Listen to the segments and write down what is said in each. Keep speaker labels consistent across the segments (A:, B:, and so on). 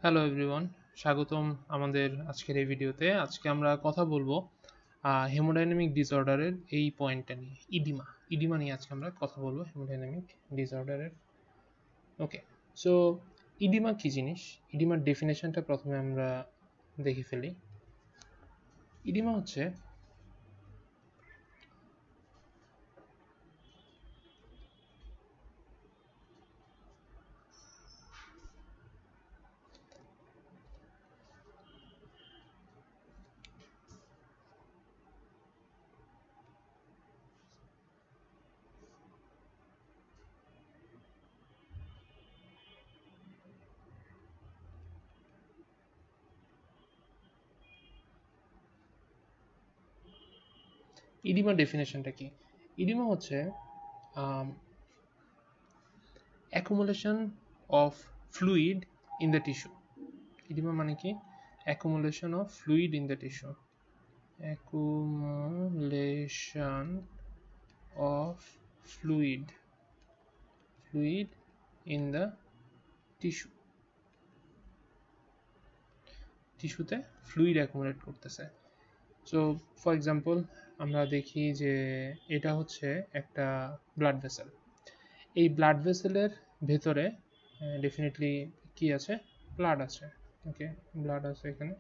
A: Hello everyone, স্বাগতম আমাদের আজকের এই ভিডিওতে। আজকে আমরা কথা বলবো হেমোডাইনামিক ডিসঅর্ডারের এই পয়েন্টটা নিয়ে, ইডিমা। ইডিমা নিয়ে আজকে আমরা কথা বলবো হেমোডাইনামিক ডিসঅর্ডারের। ওকে, সো ইডিমা কি জিনিস? ইডিমার ডেফিনেশনটা প্রথমে আমরা দেখে ফেলি। ইডিমা হচ্ছে ইডিমা ডেফিনেশনটা কি? ইডিমা হচ্ছে accumulation of fluid in the tissue. Oedema মানে কি? Accumulation of fluid in the tissue. accumulation of fluid in the tissue, টিস্যুতে ফ্লুইড অ্যাকুমুলেট করতেছে। সো ফর এক্সাম্পল আমরা দেখি যে এটা হচ্ছে একটা ব্লাড ভেসেল। এই ব্লাড ভেসেলের ভেতরে ডেফিনেটলি কি আছে? ব্লাড আছে। ওকে, ব্লাড আছে এখানে।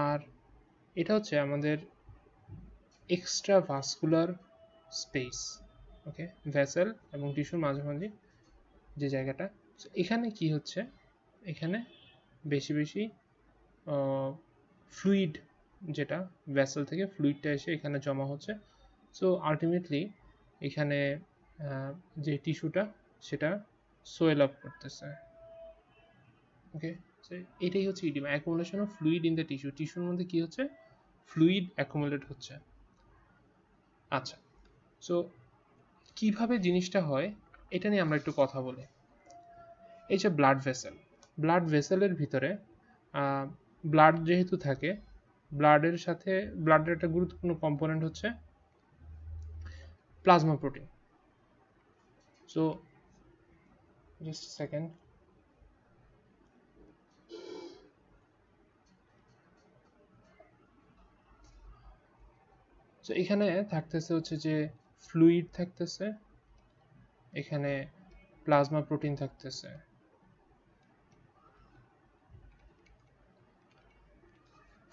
A: আর এটা হচ্ছে আমাদের এক্সট্রা ভাস্কুলার স্পেস। ওকে, ভেসেল এবং টিস্যুর মাঝামাঝি যে জায়গাটা, এখানে কি হচ্ছে? এখানে বেশি বেশি ফ্লুইড, যেটা ভেসেল থেকে ফ্লুইডটা এসে এখানে জমা হচ্ছে। সো আলটিমেটলি এখানে যে টিস্যুটা সেটা সোয়েল আপ করতেছে। ওকে, এটাই হচ্ছে oedema, accumulation of fluid in the tissue. টিস্যুর মধ্যে কি হচ্ছে? ফ্লুইড অ্যাকুমুলেট হচ্ছে। আচ্ছা, সো কিভাবে জিনিসটা হয় এটা নিয়ে আমরা একটু কথা বলি। এই যে ব্লাড ভেসেল, ব্লাড ভেসেলের ভিতরে ব্লাড যেহেতু থাকে, ব্লাডের সাথে ব্লাডের একটা গুরুত্বপূর্ণ কম্পোনেন্ট হচ্ছে plasma protein. So just second. So এখানে থাকতেছে হচ্ছে যে ফ্লুইড থাকতেছে, এখানে প্লাজমা প্রোটিন থাকতেছে।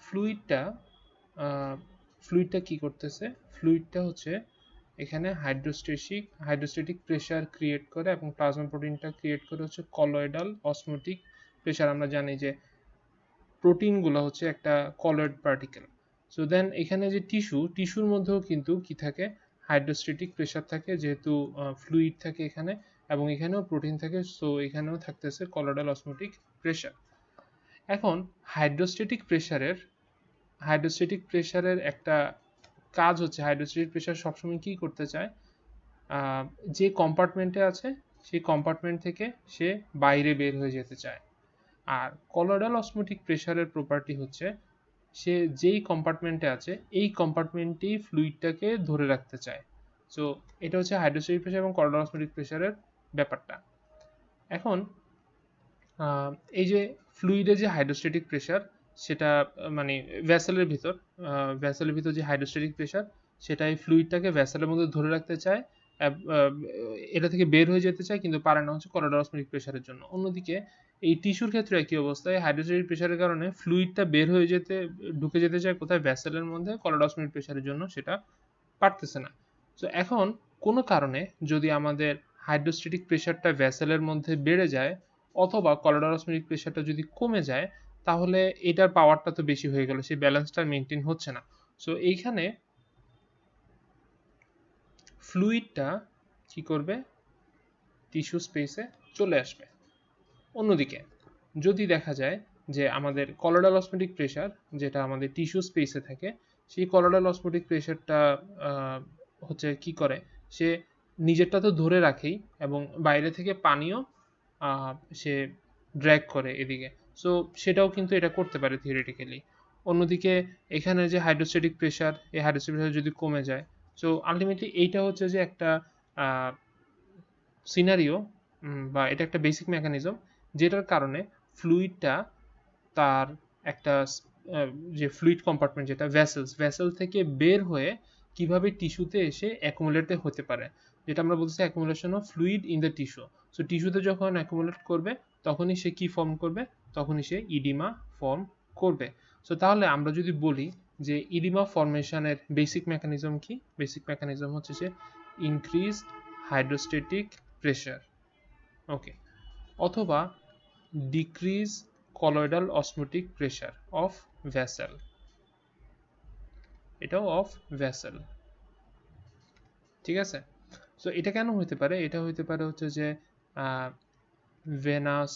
A: ফ্লুইডটা ফ্লুইডটা কি করতেছে? ফ্লুইডটা হচ্ছে এখানে হাইড্রোস্ট্যাটিক প্রেশার ক্রিয়েট করে এবং প্লাজমা প্রোটিনটা ক্রিয়েট করে হচ্ছে কলয়েডাল অসমোটিক প্রেশার। আমরা জানি যে প্রোটিনগুলো হচ্ছে একটা কলয়েড পার্টিকেল। সো দেন এখানে যে টিস্যুর মধ্যেও কিন্তু কি থাকে? হাইড্রোস্ট্যাটিক প্রেশার থাকে, যেহেতু ফ্লুইড থাকে এখানে, এবং এখানেও প্রোটিন থাকে। সো এখানেও থাকতেছে কলয়েডাল অসমোটিক প্রেশার। এখন হাইড্রোস্ট্যাটিক প্রেশারের একটা কাজ হচ্ছে, হাইড্রোস্ট্যাটিক প্রেশার সবসময় কি করতে চায়? যে কম্পার্টমেন্টে আছে সেই কম্পার্টমেন্ট থেকে সে বাইরে বের হয়ে যেতে চায়। আর কলয়েডাল অসমোটিক প্রেশারের প্রপার্টি হচ্ছে সে যেই কম্পার্টমেন্টে আছে এই কম্পার্টমেন্টেই ফ্লুইডটাকে ধরে রাখতে চায়। সো এটা হচ্ছে হাইড্রোস্ট্যাটিক প্রেশার এবং কলয়েডাল অসমোটিক প্রেশারের ব্যাপারটা। এখন এই যে ফ্লুইডের যে হাইড্রোস্ট্যাটিক প্রেশার, সেটা মানে ভ্যাসেলের ভিতর যে হাইড্রোস্ট্যাটিক প্রেশার, সেটা এই ফ্লুইডটাকে ভ্যাসেলের মধ্যে ধরে রাখতে চায়। এটা থেকে বের হয়ে যেতে চায়, কিন্তু পারে না হচ্ছে কলয়েডাল অসমোটিক প্রেশারের জন্য। অন্যদিকে এই টিস্যুর ক্ষেত্রে একই অবস্থায়, হাইড্রোস্ট্যাটিক প্রেশারের কারণে ফ্লুইডটা বের হয়ে ঢুকে যেতে চায় কোথায়? ভ্যাসেলের মধ্যে। কলয়েডাল অসমোটিক প্রেশারের জন্য সেটা পারতেছে না। তো এখন কোনো কারণে যদি আমাদের হাইড্রোস্ট্যাটিক প্রেশারটা ভ্যাসেলের মধ্যে বেড়ে যায়, অথবা কলয়েডাল অসমোটিক প্রেশারটা যদি কমে যায়, তাহলে এটার পাওয়ারটা তো বেশি হয়ে গেল, সেই ব্যালেন্সটা মেনটেন হচ্ছে না। সো এইখানে ফ্লুইডটা কি করবে? টিস্যু স্পেসে চলে আসবে। অন্যদিকে যদি দেখা যায় যে আমাদের কলয়েডাল অসমোটিক প্রেশার, যেটা আমাদের টিস্যু স্পেসে থাকে, সেই কলয়েডাল অসমোটিক প্রেশারটা হচ্ছে কি করে? সে নিজেরটা তো ধরে রাখেই, এবং বাইরে থেকে পানিও সে ড্র্যাগ করে এদিকে। সো সেটাও কিন্তু এটা করতে পারে থিওরিটিক্যালি। অন্যদিকে এখানে যে হাইড্রোস্ট্যাটিক প্রেশার, এই হাইড্রোস্ট্যাটিক প্রেশার যদি কমে যায়, সো আলটিমেটলি এইটা হচ্ছে যে একটা সিনারিও, বা এটা একটা বেসিক মেকানিজম যেটার কারণে ফ্লুইডটা তার একটা যে ফ্লুইড কম্পার্টমেন্ট যেটা ভেসেল থেকে বের হয়ে কিভাবে টিস্যুতে এসে অ্যাকুমুলেট হতে পারে, যেটা আমরা বলছি accumulation of fluid in the tissue. So টিস্যুতে যখন অ্যাকুমুলেট করবে তখনই সে কি ফর্ম করবে, তখনই সে ইডিমা ফর্ম করবে। সো তাহলে আমরা যদি বলি যে ইডিমা ফর্মেশনের বেসিক মেকানিজম কি, বেসিক মেকানিজম হচ্ছে যে ইনক্রিজ হাইড্রোস্ট্যাটিক প্রেশার, ওকে, অথবা decrease colloidal osmotic pressure of vessel, এটাও অফ ভেসেল, ঠিক আছে। সো এটা কেন হইতে পারে, এটা হইতে পারে হচ্ছে যে ভেনাস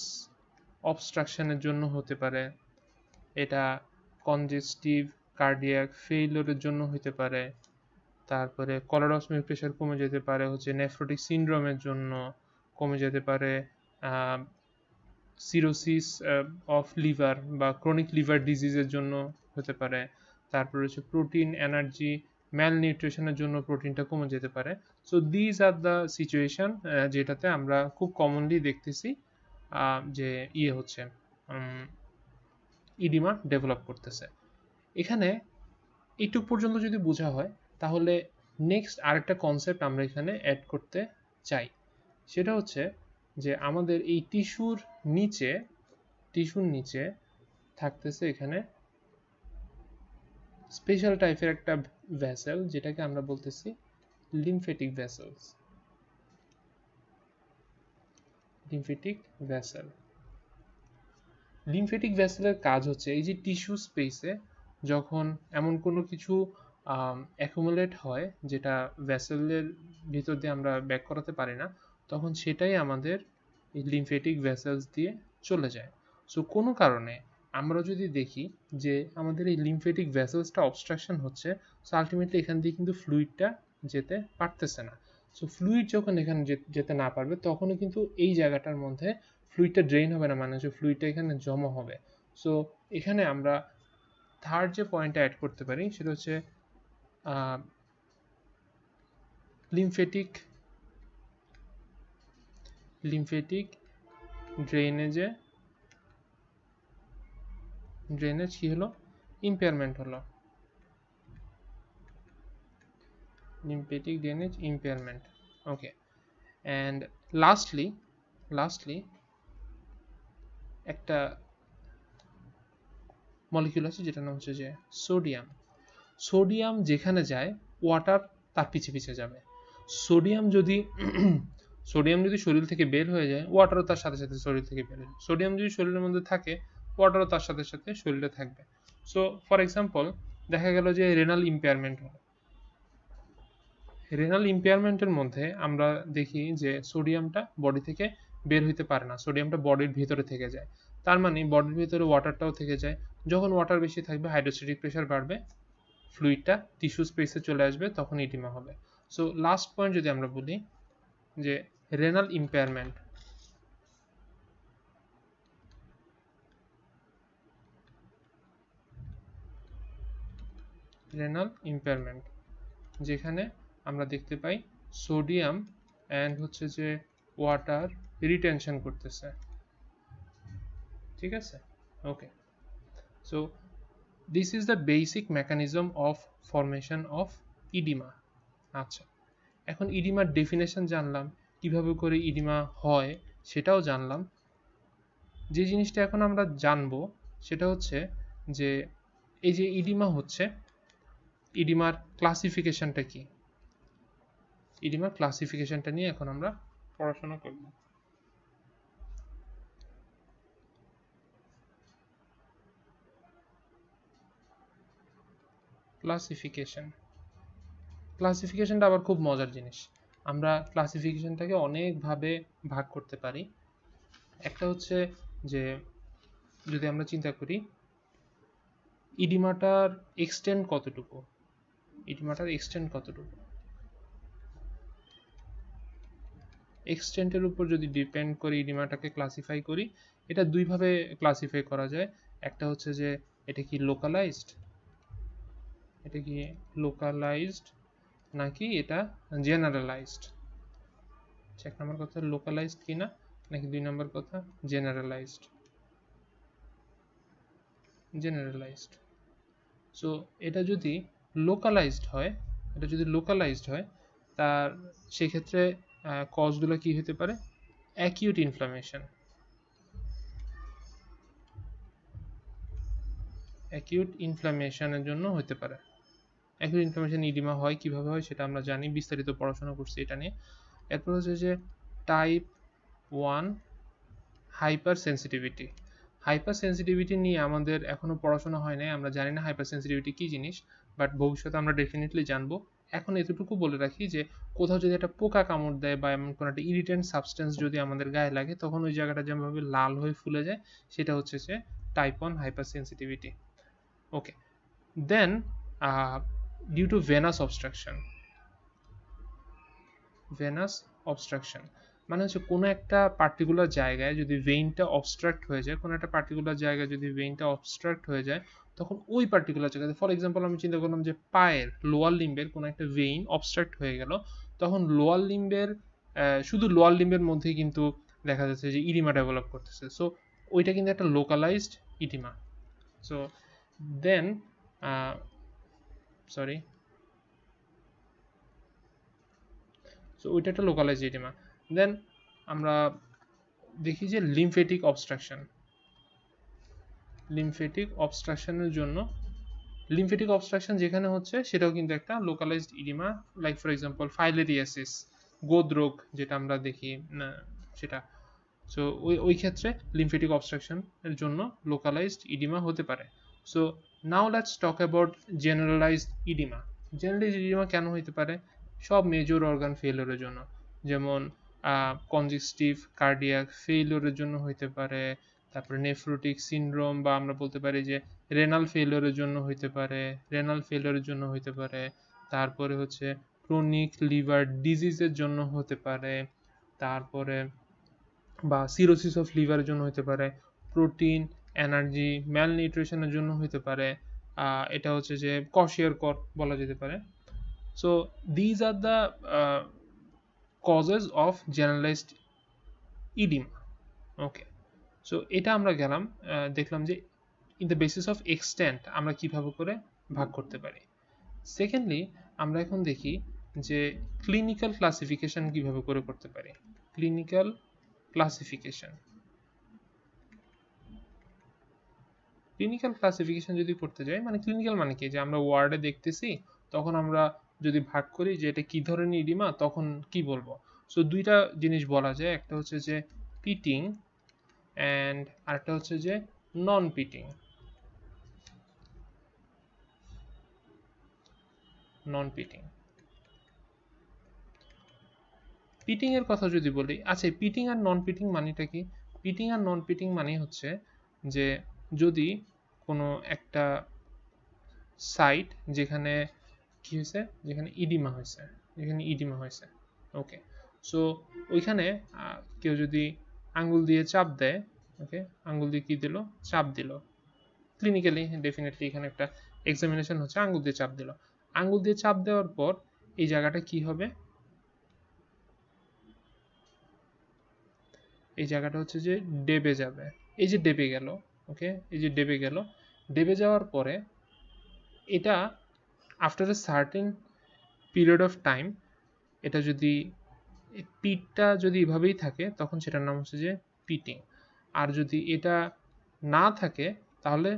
A: অবস্ট্রাকশনের জন্য হতে পারে, এটা কনজেস্টিভ কার্ডিয়াক ফেইলিওরের জন্য হতে পারে, তারপরে কলয়েডাল প্রেশার কমে যেতে পারে হচ্ছে নেফ্রোটিক সিনড্রোমের জন্য, কমে যেতে পারে সিরোসিস অফ লিভার বা ক্রনিক লিভার ডিজিজের জন্য হতে পারে, তারপরে হচ্ছে প্রোটিন এনার্জি ম্যাল নিউট্রিশনের জন্য প্রোটিনটা কমে যেতে পারে। So these are the situation যেটাতে আমরা খুব কমনলি দেখতেছি যে হচ্ছে ইডিমা ডেভেলপ করতেছে। এখানে এইটুক পর্যন্ত যদি বোঝা হয় তাহলে নেক্সট আরেকটা কনসেপ্ট আমরা এখানে অ্যাড করতে চাই, সেটা হচ্ছে যে আমাদের এই টিস্যুর নিচে থাকতেছে এখানে স্পেশাল টাইপের একটা ভেসেল, যেটাকে আমরা বলতেছি lymphatic vessels, lymphatic vessel. Lymphatic ভেসেলের কাজ হচ্ছে এই যে টিস্যু স্পেসে যখন এমন কোনো কিছু অ্যাকুমুলেট হয় যেটা ভেসেলের ভিতর দিয়ে আমরা ব্যাক করাতে পারি না, তখন সেটাই আমাদের এই লিম্ফেটিক ভেসেলস দিয়ে চলে যায়। সো কোনো কারণে আমরা যদি দেখি যে আমাদের এই লিম্ফেটিক ভেসেলসটা অবস্ট্রাকশন হচ্ছে, সো আলটিমেটলি এখান দিয়ে কিন্তু ফ্লুইডটা যেতে পারতেছে না। সো ফ্লুইড যখন এখানে যেতে না পারবে তখনই কিন্তু এই জায়গাটার মধ্যে ফ্লুইডটা ড্রেন হবে না, মানে হচ্ছে ফ্লুইডটা এখানে জমা হবে। সো এখানে আমরা থার্ড যে পয়েন্টটা অ্যাড করতে পারি সেটা হচ্ছে লিম্ফেটিক ড্রেনেজ কি হলো, ইম্পেয়ারমেন্ট হলো, lymphatic drainage impairment, okay. And lastly একটা মলিকিউল আছে যেটার নাম হচ্ছে যে সোডিয়াম যেখানে যায় ওয়াটার তার পিছে যাবে। সোডিয়াম যদি শরীর থেকে বের হয়ে যায় ওয়াটারও তার সাথে সাথে শরীর থেকে বের হয়, সোডিয়াম যদি শরীরের মধ্যে থাকে ওয়াটারও তার সাথে সাথে শরীরে থাকবে। সো ফর এক্সাম্পল দেখা গেল যে রেনাল ইম্পেয়ারমেন্ট হলো, রেনাল ইম্পেয়ারমেন্টের মধ্যে আমরা দেখি যে সোডিয়ামটা বডি থেকে বের হইতে পারে না, সোডিয়ামটা বডির ভিতরে থেকে যায়, তার মানে বডির ভিতরে ওয়াটারটাও থেকে যায়। যখন ওয়াটার বেশি থাকবে হাইড্রোস্ট্যাটিক প্রেশার বাড়বে, ফ্লুইডটা টিস্যু স্পেসে চলে আসবে, তখন ইডিমা হবে। সো লাস্ট পয়েন্ট যদি আমরা বলি যে রেনাল ইম্পেয়ারমেন্ট যেখানে আমরা দেখতে পাই সোডিয়াম অ্যান্ড হচ্ছে যে ওয়াটার রিটেনশন করতেছে, ঠিক আছে, okay. So this is the basic mechanism of formation of oedema. আচ্ছা, এখন ইডিমার ডেফিনেশন জানলাম, কিভাবে করে ইডিমা হয় সেটাও জানলাম। যে জিনিসটা এখন আমরা জানবো সেটা হচ্ছে যে এই যে ইডিমা হচ্ছে, ইডিমার ক্লাসিফিকেশনটা কি, ইডিমার ক্লাসিফিকেশনটা নিয়ে এখন আমরা পড়াশোনা করব। ক্লাসিফিকেশনটা আবার খুব মজার জিনিস। আমরা ক্লাসিফিকেশনটাকে অনেকভাবে ভাগ করতে পারি। একটা হচ্ছে যে যদি আমরা চিন্তা করি ইডিমাটার এক্সটেন্ট কতটুকু, এক্সটেন্টের উপর যদি ডিপেন্ড করে ইডিমাটাকে ক্লাসিফাই করি, এটা দুইভাবে ক্লাসিফাই করা যায়। একটা হচ্ছে যে এটা কি লোকালাইজড নাকি এটা জেনারেলাইজড। এক নম্বর কথা লোকালাইজড কিনা, নাকি দুই নম্বর কথা জেনারেলাইজড। জেনারেলাইজড। সো এটা যদি লোকালাইজড হয়, তার সেক্ষেত্রে কজগুলো কি হতে পারে? অ্যাকিউট ইনফ্লামেশন, অ্যাকিউট ইনফ্লামেশনের জন্য হতে পারে। অ্যাকিউট ইনফ্লামেশন ইডিমা হয় কিভাবে হয় সেটা আমরা জানি, বিস্তারিত পড়াশোনা করছি এটা নিয়ে। এরপর হচ্ছে যে type 1 hyper sensitivity. Hyper sensitivity নিয়ে আমাদের এখনো পড়াশোনা হয় নাই, আমরা জানি না হাইপার সেন্সিটিভিটি কী জিনিস, বাট ভবিষ্যতে আমরা ডেফিনেটলি জানবো। এখন এতটুকু বলে রাখি যে কোথাও যদি একটা পোকা কামড় দেয় বা এমন কোনো একটা ইরিটেন্ট সাবস্টেন্স যদি আমাদের গায়ে লাগে, তখন ওই জায়গাটা যেমনভাবে লাল হয়ে ফুলে যায়, সেটা হচ্ছে যে type 1 hypersensitivity. Okay, then due to venous obstruction. Venous obstruction মানে হচ্ছে কোনো একটা পার্টিকুলার জায়গায় যদি ভেইনটা অবস্ট্রাক্ট হয়ে যায়, কোনো একটা পার্টিকুলার জায়গায় যদি ভেইনটা অবস্ট্রাক্ট হয়ে যায়, তখন ওই পার্টিকুলার জায়গাতে, ফর এক্সাম্পল আমি চিন্তা করলাম যে পায়ের লোয়ার লিম্বের কোনো একটা ভেইন অবস্ট্রাক্ট হয়ে গেল, তখন লোয়ার লিম্বের শুধু লোয়ার লিম্বের মধ্যেই কিন্তু দেখা যাচ্ছে যে ইডিমা ডেভেলপ করতেছে। সো ওইটা কিন্তু একটা localised oedema. So then sorry so ওইটা একটা লোকালাইজড ইডিমা। দেন আমরা দেখি যে লিমফেটিক অবস্ট্রাকশন। লিমফেটিক অবস্ট্রাকশনের জন্য, লিমফেটিক অবস্ট্রাকশন যেখানে হচ্ছে সেটাও কিন্তু একটা localised oedema, like for example filariasis, গোদ রোগ যেটা আমরা দেখি না সেটা। সো ওই ক্ষেত্রে লিমফেটিক অবস্ট্রাকশন এর জন্য লোকালাইজড ইডিমা হতে পারে। So now let's talk about generalised oedema. Generalised oedema কেন হতে পারে? সব মেজর অর্গান ফেলিওরের জন্য, যেমন কনজেস্টিভ কার্ডিয়াক ফেলিওরের জন্য হতে পারে, তারপরে নেফ্রোটিক সিনড্রোম, বা আমরা বলতে পারি যে রেনাল ফেলিওরের জন্য হতে পারে, তারপরে হচ্ছে ক্রনিক লিভার ডিজিজের জন্য হতে পারে, তারপরে বা সিরোসিস অফ লিভারের জন্য হতে পারে, প্রোটিন এনার্জি ম্যালনিউট্রিশনের জন্য হতে পারে, এটা হচ্ছে যে কশিয়ার বলা যেতে পারে। So these are the causes of generalised oedema. Okay, so এটা আমরা গেলাম, দেখলাম যে in the basis of extent আমরা কিভাবে করে ভাগ করতে পারি। সেকেন্ডলি আমরা এখন দেখি যে ক্লিনিক্যাল ক্লাসিফিকেশন কিভাবে করে করতে পারি। ক্লিনিক্যাল ক্লাসিফিকেশন, ক্লিনিক্যাল ক্লাসিফিকেশন যদি করতে যাই, মানে ক্লিনিক্যাল মানে কি, যে আমরা ওয়ার্ডে দেখতেছি, তখন আমরা যদি ভাগ করি যে এটা কি ধরনের ইডিমা, তখন কি বলবো? সো দুইটা জিনিস বলা যায়, একটা হচ্ছে যে পিটিং অ্যান্ড আরেকটা হচ্ছে যে নন পিটিং। নন পিটিং, পিটিং এর কথা যদি বলি, আচ্ছা পিটিং আর নন পিটিং মানেটা কি? পিটিং আর নন পিটিং মানে হচ্ছে যে যদি কোনো একটা সাইট যেখানে কি হয়েছে, যেখানে ইডিমা হয়েছে, ওকে, সো ওইখানে কেউ যদি আঙ্গুল দিয়ে চাপ দেয়, ওকে, আঙ্গুল দিয়ে কি দিল, চাপ দিল, ক্লিনিক্যালি ডেফিনেটলি এখানে একটা এক্সামিনেশন হচ্ছে, আঙ্গুল দিয়ে চাপ দিল, আঙ্গুল দিয়ে চাপ দেওয়ার পর এই জায়গাটা কি হবে, এই জায়গাটা হচ্ছে যে ডেবে যাবে, এই যে ডেবে গেল, ওকে, এই যে ডেবে গেল, ডেবে যাওয়ার পরে এটা after a certain period of time, এটা যদি পিটটা যদি এভাবেই থাকে, তখন সেটার নাম হচ্ছে যে পিটিং। আর যদি এটা না থাকে তাহলে,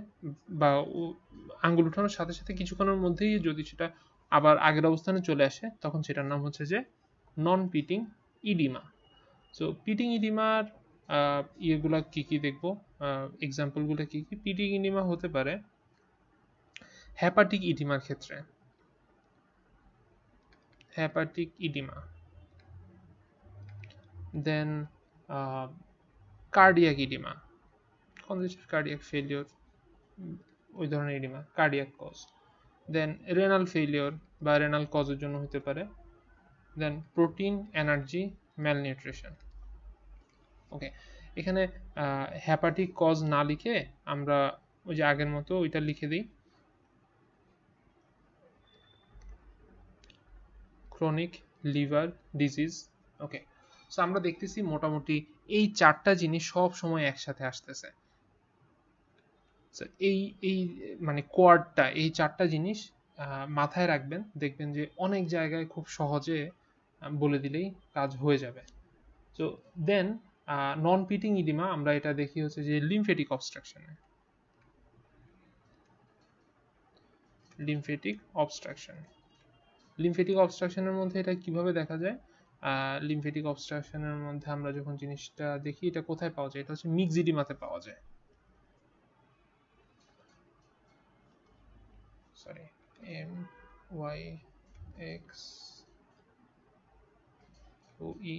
A: বা আঙ্গুল উঠানোর সাথে সাথে কিছুক্ষণের মধ্যেই যদি সেটা আবার আগের অবস্থানে চলে আসে, তখন সেটার নাম হচ্ছে যে নন পিটিং ইডিমা। সো পিটিং ইডিমার ইয়েগুলা কি কি দেখবো, এক্সাম্পলগুলো কি কি? পিটিং ইডিমা হতে পারে হ্যাপাটিক ইডিমার ক্ষেত্রে, hepatic oedema, then cardiac oedema, congestive cardiac failure, ওই ধরনের oedema, cardiac cause, then renal failure বা রেনাল কজের জন্য হতে পারে, then protein energy malnutrition. Okay, এখানে হ্যাপাটিক কজ না লিখে আমরা ওই যে আগের মতো ওইটা লিখে দিই, ক্রনিক লিভার ডিজিজ। ওকে, সো আমরা দেখতেছি মোটামুটি এই চারটা জিনিস সব সময় একসাথে আসতেছে। So এই এই মানে কোয়াডটা, এই 4টা জিনিস মাথায় রাখবেন। দেখবেন যে অনেক জায়গায় খুব সহজে বলে দিলেই কাজ হয়ে যাবে। সো দেন নন পিটিং ইডিমা আমরা এটা দেখি হচ্ছে যে লিম্ফেটিক অবস্ট্রাকশনে। লিম্ফেটিক অবস্ট্রাকশন, লিম্ফেটিক অবস্ট্রাকশনের মধ্যে এটা কিভাবে দেখা যায়? লিম্ফেটিক অবস্ট্রাকশনের মধ্যে আমরা যখন জিনিসটা দেখি, এটা কোথায় পাওয়া যায়? এটা হচ্ছে মিক্সড ইডিমাতে পাওয়া যায়। Sorry, M Y x O E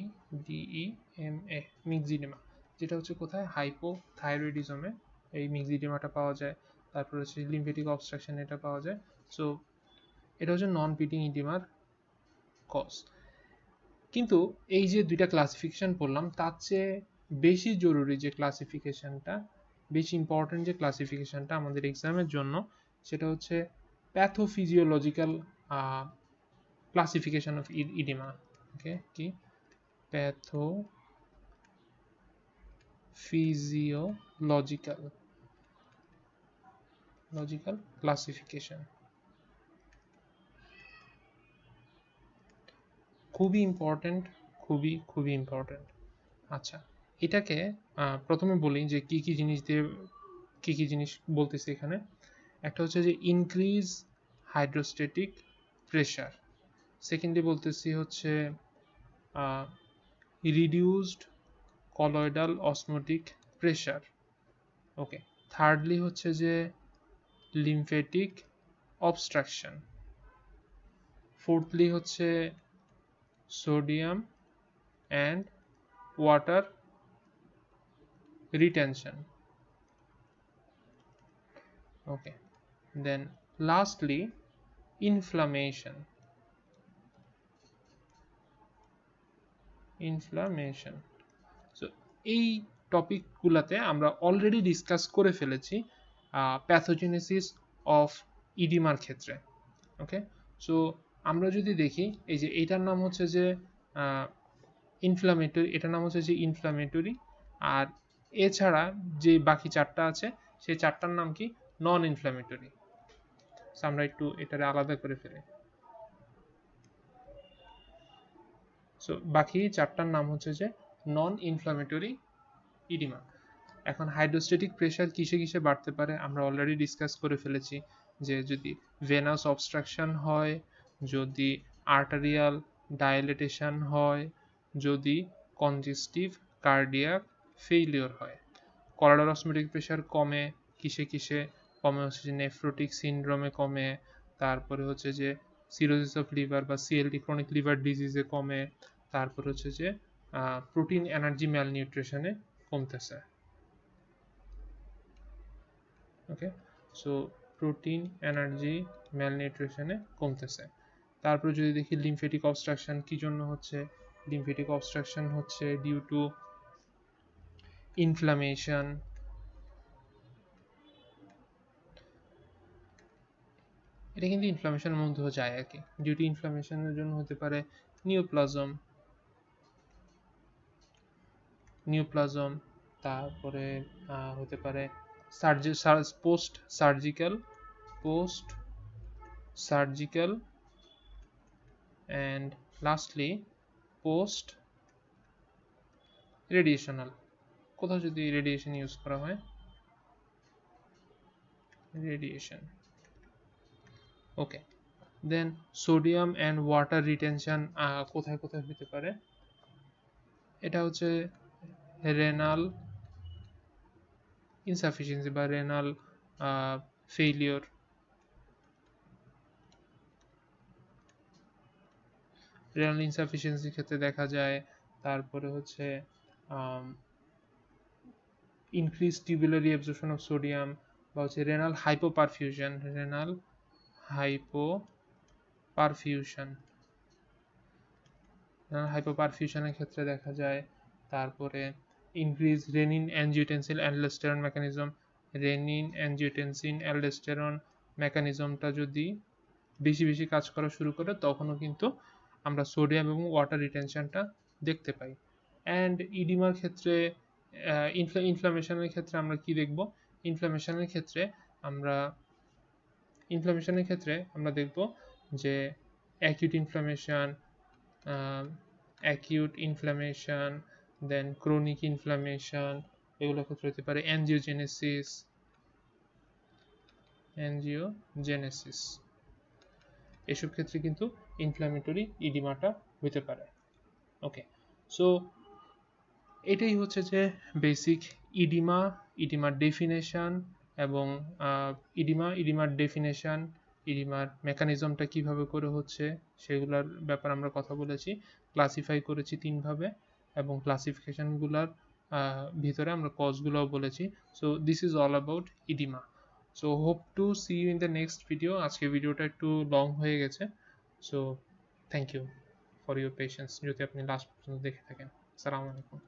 A: D E M A, mixed edema, যেটা হচ্ছে কোথায়? হাইপোথাইরয়েডিজমে এই মিক্সড ইডিমাটা পাওয়া যায়। তারপর হচ্ছে লিম্ফেটিক অবস্ট্রাকশন, এটা পাওয়া যায়। সো এটা হচ্ছে নন পিটিং ইডিমার কজ। কিন্তু এই যে দুইটা ক্লাসিফিকেশন পড়লাম, তার চেয়ে বেশি জরুরি যে ক্লাসিফিকেশনটা, বেশি ইম্পর্টেন্ট যে ক্লাসিফিকেশনটা আমাদের এক্সামের জন্য, সেটা হচ্ছে প্যাথোফিজিওলজিক্যাল ক্লাসিফিকেশন অফ ইডিমা। ওকে, কি? প্যাথোফিজিওলজিক্যাল ক্লাসিফিকেশন খুবই ইম্পর্টেন্ট, খুবই খুবই ইম্পর্টেন্ট। আচ্ছা, এটাকে প্রথমে বলি যে কি কি জিনিস দিয়ে, কি কি জিনিস বলতেছি এখানে। একটা হচ্ছে যে ইনক্রিজ হাইড্রোস্ট্যাটিক প্রেশার, সেকেন্ডলি বলতেছি হচ্ছে রিডিউসড কলয়েডাল অসমোটিক প্রেশার। ওকে, থার্ডলি হচ্ছে যে লিম্ফেটিক অবস্ট্রাকশন, ফোর্থলি হচ্ছে sodium and water retention. Okay, then lastly inflammation. So এই টপিকগুলোতে আমরা অলরেডি ডিসকাস করে ফেলেছি প্যাথোজেনেসিস অফ ইডিমার ক্ষেত্রে। ওকে, সো আমরা যদি দেখি, এই যে এটার নাম হচ্ছে যে ইনফ্লামেটরি, এটার নাম হচ্ছে যে ইনফ্লামেটরি, আর এছাড়া যে বাকি 4টা আছে, সেই 4টার নাম কি? নন ইনফ্লামেটরি। আমরা একটু এটারে আলাদা করে ফেলি। সো বাকি 4টার নাম হচ্ছে যে নন ইনফ্লামেটরি ইডিমা। এখন হাইড্রোস্ট্যাটিক প্রেশার কিসে কিসে বাড়তে পারে আমরা অলরেডি ডিসকাস করে ফেলেছি, যে যদি ভেনাস অবস্ট্রাকশন হয়, যদি আর্টারিয়াল ডাইলেটেশন হয়, যদি কনজেস্টিভ কার্ডিয়াক ফেইলিওর হয়। কলোরেডাল অসমোটিক প্রেশার কমে কিসে কিসে? কমে হচ্ছে যে নেফ্রোটিক সিনড্রোমে কমে, তারপরে হচ্ছে যে সিরোসিস অফ লিভার বা সিএলডি ক্রনিক লিভার ডিজিজে কমে, তারপর হচ্ছে যে প্রোটিন এনার্জি ম্যালনিউট্রিশনে কমতেছে। ওকে, সো প্রোটিন এনার্জি ম্যালনিউট্রিশনে কমতেছে। তারপর যদি দেখি লিম্ফেটিক অবস্ট্রাকশন কি জন্য হচ্ছে? লিম্ফেটিক অবস্ট্রাকশন হচ্ছে ডিউ টু ইনফ্লামেশন, এটা কিন্তু ইনফ্লামেশনের মধ্যেও যায় আর কি। ডিউ টু ইনফ্লামেশনের জন্য হতে পারে নিউপ্লাজম, তারপরে হতে পারে post surgical and lastly post radiational. কোথাও যদি রেডিয়েশন ইউজ করা হয়, radiation. Okay, then sodium and water retention কোথায় কোথায় হতে পারে? এটা হচ্ছে রেনাল ইনসাফিসিয়েন্সি বা রেনাল ফেইলিওর, রেনাল ইনসাফিসিয়েন্সির ক্ষেত্রে দেখা যায়। তারপরে হচ্ছে increase tubular absorption of sodium, বা হচ্ছে রেনাল হাইপোপারফিউশনের ক্ষেত্রে দেখা যায়। তারপরে ইনক্রিজ রেনিন অ্যাঞ্জিওটেনসিন অ্যালডোস্টেরন মেকানিজমটা যদি বেশি বেশি কাজ করা শুরু করে, তখনও কিন্তু আমরা সোডিয়াম এবং ওয়াটার রিটেনশনটা দেখতে পাই। অ্যান্ড ইডিমার ক্ষেত্রে, ইনফ্লামেশনের ক্ষেত্রে আমরা কি দেখব? ইনফ্লামেশনের ক্ষেত্রে আমরা দেখব যে অ্যাকিউট ইনফ্লামেশন, দেন ক্রনিক ইনফ্লামেশন, এগুলোর ক্ষেত্রে হতে পারে অ্যাঞ্জিওজেনেসিস। এসব ক্ষেত্রে কিন্তু ইনফ্ল্যামেটরি ইডিমাটা হতে পারে। ওকে, সো এটাই হচ্ছে যে বেসিক ইডিমার ডেফিনেশন এবং ইডিমার মেকানিজমটা কিভাবে করে হচ্ছে সেগুলোর ব্যাপারে আমরা কথা বলেছি, ক্লাসিফাই করেছি 3 ভাবে এবং ক্লাসিফিকেশনগুলোর ভিতরে আমরা কজগুলোও বলেছি। So this is all about oedema. So hope to see you in the next video. আজকে ভিডিওটা একটু লং হয়ে গেছে, so thank you for your patience যদি আপনি লাস্ট পর্যন্ত দেখে থাকেন। আসসালামু আলাইকুম।